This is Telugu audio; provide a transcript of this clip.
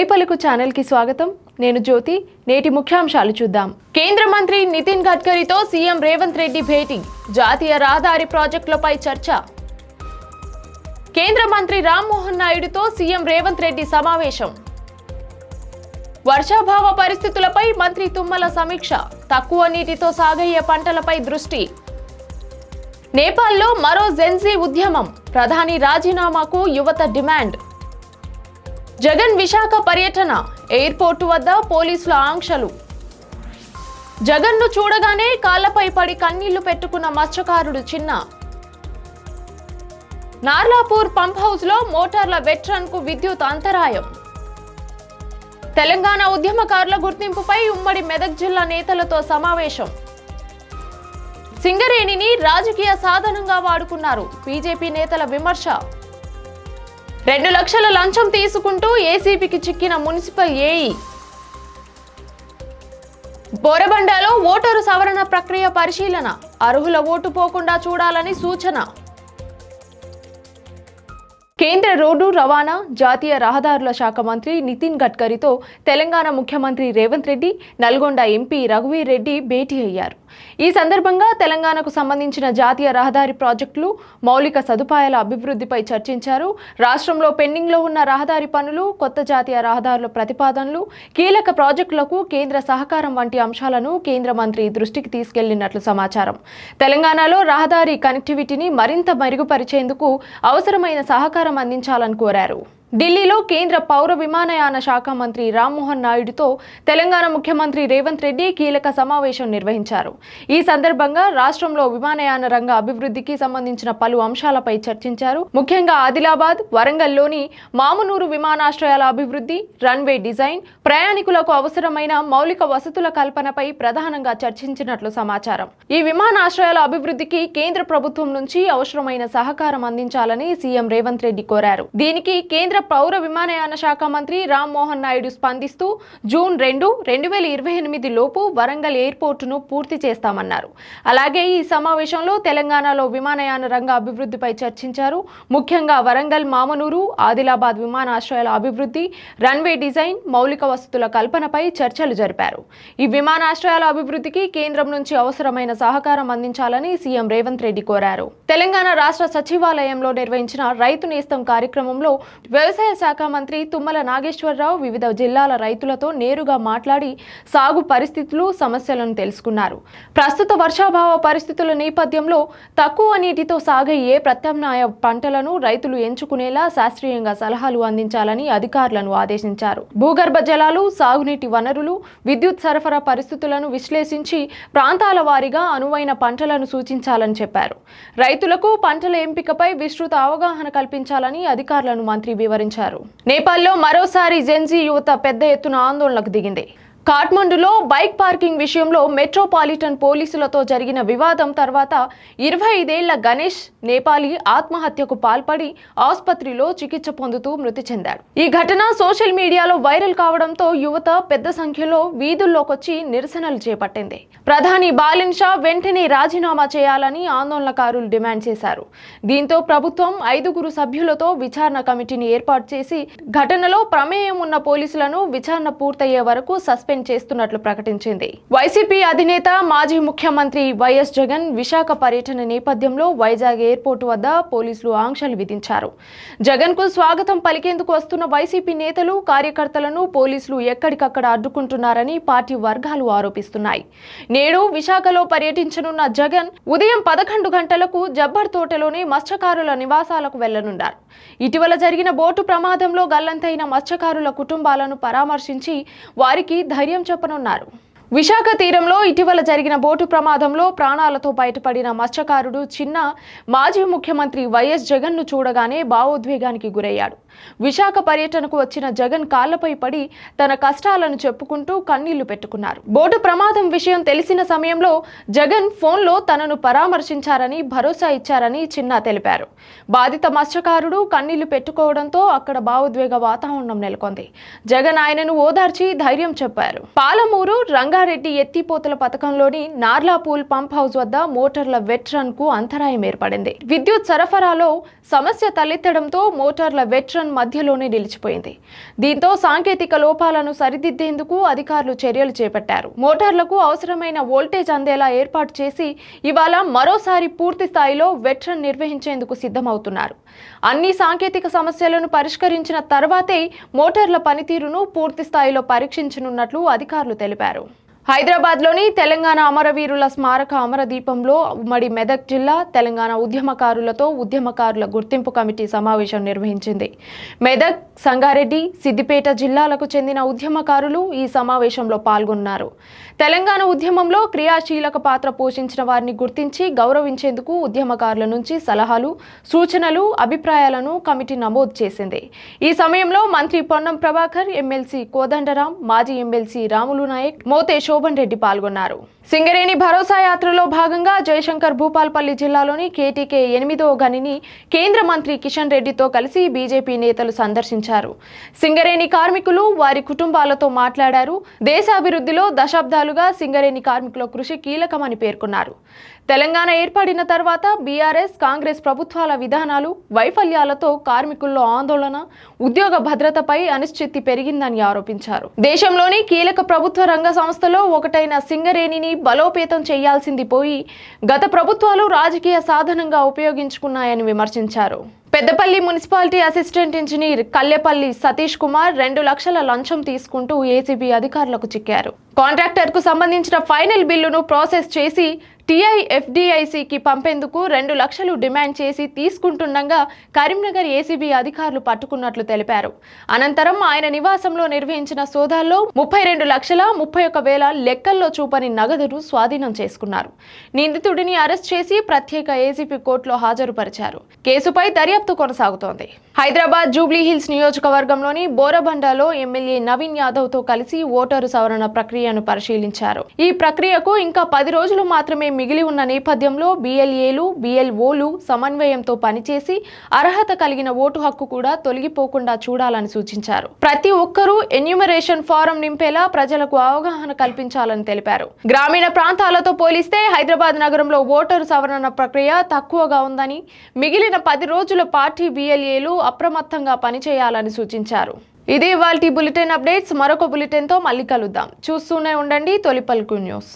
తొలిపలుకు ఛానల్ కి స్వాగతం. నేను జ్యోతి. నేటి ముఖ్యాంశాలు చూద్దాం. కేంద్ర మంత్రి నితిన్ గడ్కరీతో సీఎం రేవంత్ రెడ్డి భేటీ. జాతీయ రహదారి ప్రాజెక్టులపై చర్చ. కేంద్ర మంత్రి రామ్మోహన్ నాయుడుతో సీఎం రేవంత్ రెడ్డి సమావేశం. వర్షాభావ పరిస్థితులపై మంత్రి తుమ్మల సమీక్ష. తక్కువ నీటితో సాగయ్యే పంటలపై దృష్టి. నేపాల్లో మరో జెన్జీ ఉద్యమం. ప్రధాని రాజీనామాకు యువత డిమాండ్. జగన్ విశాఖ పర్యటన. ఎయిర్పోర్టు వద్ద పోలీసుల ఆంక్షలు. జగన్ను చూడగానే కాళ్లపై పడి కన్నీళ్లు పెట్టుకున్న మత్స్యకారుడు చిన్న. నార్లాపూర్ పంప్ హౌస్ లో మోటార్ల వెట్రన్ కు విద్యుత్ అంతరాయం. తెలంగాణ ఉద్యమకారుల గుర్తింపుపై ఉమ్మడి మెదక్ జిల్లా నేతలతో సమావేశం. సింగరేణిని రాజకీయ సాధనంగా వాడుకున్నారు. బీజేపీ నేతల విమర్శ. 2 లక్షల లంచం తీసుకుంటూ ఏసీబీకి చిక్కిన మున్సిపల్ ఏఈ. బోరబండలో ఓటరు సవరణ ప్రక్రియ పరిశీలన. అర్హుల ఓటు పోకుండా చూడాలని సూచన. కేంద్ర రోడ్డు రవాణా, జాతీయ రహదారుల శాఖ మంత్రి నితిన్ గడ్కరీతో తెలంగాణ ముఖ్యమంత్రి రేవంత్ రెడ్డి, నల్గొండ ఎంపీ రఘువీర్ రెడ్డి భేటీ అయ్యారు. ఈ సందర్భంగా తెలంగాణకు సంబంధించిన జాతీయ రహదారి ప్రాజెక్టులు, మౌలిక సదుపాయాల అభివృద్ధిపై చర్చించారు. రాష్ట్రంలో పెండింగ్లో ఉన్న రహదారి పనులు, కొత్త జాతీయ రహదారుల ప్రతిపాదనలు, కీలక ప్రాజెక్టులకు కేంద్ర సహకారం వంటి అంశాలను కేంద్ర మంత్రి దృష్టికి తీసుకెళ్లినట్లు సమాచారం. తెలంగాణలో రహదారి కనెక్టివిటీని మరింత మెరుగుపరిచేందుకు అవసరమైన సహకారం అందించాలని కోరారు. ఢిల్లీలో కేంద్ర పౌర విమానయాన శాఖ మంత్రి రామ్మోహన్ నాయుడుతో తెలంగాణ ముఖ్యమంత్రి రేవంత్ రెడ్డి కీలక సమావేశం నిర్వహించారు. ఈ సందర్భంగా రాష్ట్రంలో విమానయాన రంగ అభివృద్ధికి సంబంధించిన పలు అంశాలపై చర్చించారు. ముఖ్యంగా ఆదిలాబాద్, వరంగల్లోని మామునూరు విమానాశ్రయాల అభివృద్ధి, రన్వే డిజైన్, ప్రయాణికులకు అవసరమైన మౌలిక వసతుల కల్పనపై ప్రధానంగా చర్చించినట్లు సమాచారం. ఈ విమానాశ్రయాల అభివృద్ధికి కేంద్ర ప్రభుత్వం నుంచి అవసరమైన సహకారం అందించాలని సీఎం రేవంత్ రెడ్డి కోరారు. దీనికి కేంద్ర పౌర విమానయాన శాఖ మంత్రి రామ్మోహన్ నాయుడు స్పందిస్తూ జూన్ 2, 2028 లోపు వరంగల్ ఎయిర్పోర్టును పూర్తి చేస్తామన్నారు. అలాగే ఈ సమావేశంలో తెలంగాణలో విమానయాన రంగ అభివృద్ధిపై చర్చించారు. ముఖ్యంగా వరంగల్, మామనూరు, ఆదిలాబాద్ విమానాశ్రయాల అభివృద్ధి, రన్వే డిజైన్, మౌలిక వసతుల కల్పనపై చర్చలు జరిపారు. ఈ విమానాశ్రయాల అభివృద్ధికి కేంద్రం నుంచి అవసరమైన సహకారం అందించాలని సీఎం రేవంత్ రెడ్డి కోరారు. తెలంగాణ రాష్ట్ర సచివాలయంలో నిర్వహించిన రైతు నేస్తం కార్యక్రమంలో వ్యవసాయ శాఖ మంత్రి తుమ్మల నాగేశ్వరరావు వివిధ జిల్లాల రైతులతో నేరుగా మాట్లాడి సాగు పరిస్థితులు, సమస్యలను తెలుసుకున్నారు. ప్రస్తుత వర్షాభావ పరిస్థితుల నేపథ్యంలో తక్కువ నీటితో సాగయ్యే ప్రత్యామ్నాయ పంటలను రైతులు ఎంచుకునేలా శాస్త్రీయంగా సలహాలు అందించాలని అధికారులను ఆదేశించారు. భూగర్భ జలాలు, సాగునీటి వనరులు, విద్యుత్ సరఫరా పరిస్థితులను విశ్లేషించి ప్రాంతాల వారీగా అనువైన పంటలను సూచించాలని చెప్పారు. రైతులకు పంటల ఎంపికపై విస్తృత అవగాహన కల్పించాలని అధికారులను మంత్రి వివరించారు. నేపాల్లో మరోసారి జెన్జీ యువత పెద్ద ఎత్తున ఆందోళనకు దిగింది. కాఠ్మండులో బైక్ పార్కింగ్ విషయంలో మెట్రోపాలిటన్ పోలీసులతో జరిగిన వివాదం తర్వాత 25 ఏళ్ల గణేష్ నేపాలీ ఆత్మహత్యకు పాల్పడి ఆసుపత్రిలో చికిత్స పొందుతూ మృతి చెందాడు. ఈ ఘటన సోషల్ మీడియాలో వైరల్ కావడంతో యువత పెద్ద సంఖ్యలో వీధుల్లోకొచ్చి నిరసనలు చేపట్టింది. ప్రధాని బాలిన్ షా వెంటనే రాజీనామా చేయాలని ఆందోళనకారులు డిమాండ్ చేశారు. దీంతో ప్రభుత్వం 5 సభ్యులతో విచారణ కమిటీని ఏర్పాటు చేసి ఘటనలో ప్రమేయం ఉన్న పోలీసులను విచారణ పూర్తయ్యే వరకు సస్పెండ్ చేస్తున్నట్లు ప్రకటించింది. వైసీపీ అధినేత, మాజీ ముఖ్యమంత్రి వైఎస్ జగన్ విశాఖ పర్యటన నేపథ్యంలో వైజాగ్ ఎయిర్పోర్టు వద్ద పోలీసులు ఆంక్షలు విధించారు. జగన్ కు స్వాగతం పలికేందుకు వస్తున్న వైసీపీ నేతలు, కార్యకర్తలను పోలీసులు ఎక్కడికక్కడ అడ్డుకుంటున్నారని పార్టీ వర్గాలు ఆరోపిస్తున్నాయి. నేడు విశాఖలో పర్యటించనున్న జగన్ ఉదయం 11 గంటలకు జబ్బర్ తోటలోని మత్స్యకారుల నివాసాలకు వెళ్లనున్నారు. ఇటీవల జరిగిన బోటు ప్రమాదంలో గల్లంతైన మత్స్యకారుల కుటుంబాలను పరామర్శించి వారికి ధైర్యం చెప్పనున్నారు. విశాఖ తీరంలో ఇటీవల జరిగిన బోటు ప్రమాదంలో ప్రాణాలతో బయటపడిన మత్స్యకారుడు చిన్న మాజీ ముఖ్యమంత్రి వైఎస్ జగన్ను చూడగానే భావోద్వేగానికి గురయ్యాడు. విశాఖ పర్యటనకు వచ్చిన జగన్ కాళ్లపై పడి తన కష్టాలను చెప్పుకుంటూ కన్నీళ్లు పెట్టుకున్నారు. బోటు ప్రమాదం విషయం తెలిసిన సమయంలో జగన్ ఫోన్లో తనను పరామర్శించారని భరోసా ఇచ్చారని చిన్న తెలిపారు. బాధిత మత్స్యకారుడు కన్నీళ్లు పెట్టుకోవడంతో అక్కడ భావోద్వేగ వాతావరణం నెలకొంది. జగన్ ఆయనను ఓదార్చి ధైర్యం చెప్పారు. పాలమూరు రంగారెడ్డి ఎత్తిపోతల పథకంలోని నార్లాపూల్ పంప్ హౌస్ వద్ద మోటార్ల వెట్రన్ కు అంతరాయం ఏర్పడింది. విద్యుత్ సరఫరాలో సమస్య తలెత్తడంతో మోటార్ల వెట్రన్ న్యూట్రన్ మధ్యలోనే నిలిచిపోయింది. దీంతో సాంకేతిక లోపాలను సరిదిద్దేందుకు అధికారులు చర్యలు చేపట్టారు. మోటార్లకు అవసరమైన వోల్టేజ్ అందేలా ఏర్పాటు చేసి ఇవాళ మరోసారి పూర్తి స్థాయిలో వెట్ రన్ నిర్వహించేందుకు సిద్ధమవుతున్నారు. అన్ని సాంకేతిక సమస్యలను పరిష్కరించిన తర్వాతే మోటార్ల పనితీరును పూర్తి స్థాయిలో పరీక్షించనున్నట్లు అధికారులు తెలిపారు. హైదరాబాద్లోని తెలంగాణ అమరవీరుల స్మారక అమరదీపంలో ఉమ్మడి మెదక్ జిల్లా తెలంగాణ ఉద్యమకారులతో ఉద్యమకారుల గుర్తింపు కమిటీ సమావేశం నిర్వహించింది. మెదక్, సంగారెడ్డి, సిద్దిపేట జిల్లాలకు చెందిన ఉద్యమకారులు ఈ సమావేశంలో పాల్గొన్నారు. తెలంగాణ ఉద్యమంలో క్రియాశీలక పాత్ర పోషించిన వారిని గుర్తించి గౌరవించేందుకు ఉద్యమకారుల నుంచి సలహాలు, సూచనలు, అభిప్రాయాలను కమిటీ నమోదు చేసింది. ఈ సమయంలో మంత్రి పొన్నం ప్రభాకర్, ఎమ్మెల్సీ కోదండరాం, మాజీ ఎమ్మెల్సీ రాములు నాయక్, మోతే శోభన్ రెడ్డి పాల్గొన్నారు. సింగరేణి భరోసా యాత్రలో భాగంగా జయశంకర్ భూపాల్పల్లి జిల్లాలోని కేటీకే 8వ గనిని కేంద్ర మంత్రి కిషన్ రెడ్డితో కలిసి బీజేపీ నేతలు సందర్శించారు. సింగరేణి కార్మికులు, వారి కుటుంబాలతో మాట్లాడారు. దేశాభివృద్ధిలో దశాబ్దాలుగా సింగరేణి కార్మికుల కృషి కీలకమని పేర్కొన్నారు. తెలంగాణ ఏర్పడిన తర్వాత బీఆర్ఎస్, కాంగ్రెస్ ప్రభుత్వాల విధానాలు, వైఫల్యాలతో కార్మికుల్లో ఆందోళన, ఉద్యోగ భద్రతపై అనిశ్చితి పెరిగిందని ఆరోపించారు. దేశంలోని కీలక ప్రభుత్వ రంగ సంస్థలో ఒకటైన సింగరేణిని బలోపేతం చేయాల్సింది పోయి గత ప్రభుత్వాలు రాజకీయ సాధనంగా ఉపయోగించుకున్నాయని విమర్శించారు. Peddapalli municipality assistant engineer Kallepalli Satish Kumar 2 లక్షల లంచం తీసుకుంటూ ఏసీబీ అధికారులకు చిక్కారు. కాంట్రాక్టర్కు సంబంధించిన ఫైనల్ బిల్లును ప్రాసెస్ చేసి టీఐఎఫ్డిఐసికి పంపేందుకు 2 లక్షలు డిమాండ్ చేసి తీసుకుంటుండగా కరీంనగర్ ఏసీబీ అధికారులు పట్టుకున్నట్లు తెలిపారు. అనంతరం ఆయన నివాసంలో నిర్వహించిన సోదాల్లో 32,31,000 లెక్కల్లో చూపని నగదును స్వాధీనం చేసుకున్నారు. నిందితుడిని అరెస్ట్ చేసి ప్రత్యేక ఏసీపీ కోర్టులో హాజరుపరిచారు. కేసుపై దర్యాప్తు కొనసాగుతోంది. హైదరాబాద్ జూబ్లీహిల్స్ నియోజకవర్గంలోని బోరబండలో ఎమ్మెల్యే నవీన్ యాదవ్తో కలిసి ఓటరు సవరణ ప్రక్రియను పరిశీలించారు. ఈ ప్రక్రియకు ఇంకా 10 రోజులు మాత్రమే మిగిలి ఉన్న నేపథ్యంలో BLAలు, BLOలు సమన్వయంతో పనిచేసి అర్హత కలిగిన ఓటు హక్కు కూడా తొలగిపోకుండా చూడాలని సూచించారు. ప్రతి ఒక్కరూ ఎన్యూమరేషన్ ఫారం నింపేలా ప్రజలకు అవగాహన కల్పించాలని తెలిపారు. గ్రామీణ ప్రాంతాలతో పోలిస్తే హైదరాబాద్ నగరంలో ఓటరు సవరణ ప్రక్రియ తక్కువగా ఉందని, మిగిలిన 10 రోజుల పార్టీ BLAలు అప్రమత్తంగా పనిచేయాలని సూచించారు. ఇదే ఇవాల్టి బులెటిన్ అప్డేట్స్. మరొక బులెటిన్తో మళ్ళీ కలుద్దాం. చూస్తూనే ఉండండి తొలి పలుకు న్యూస్.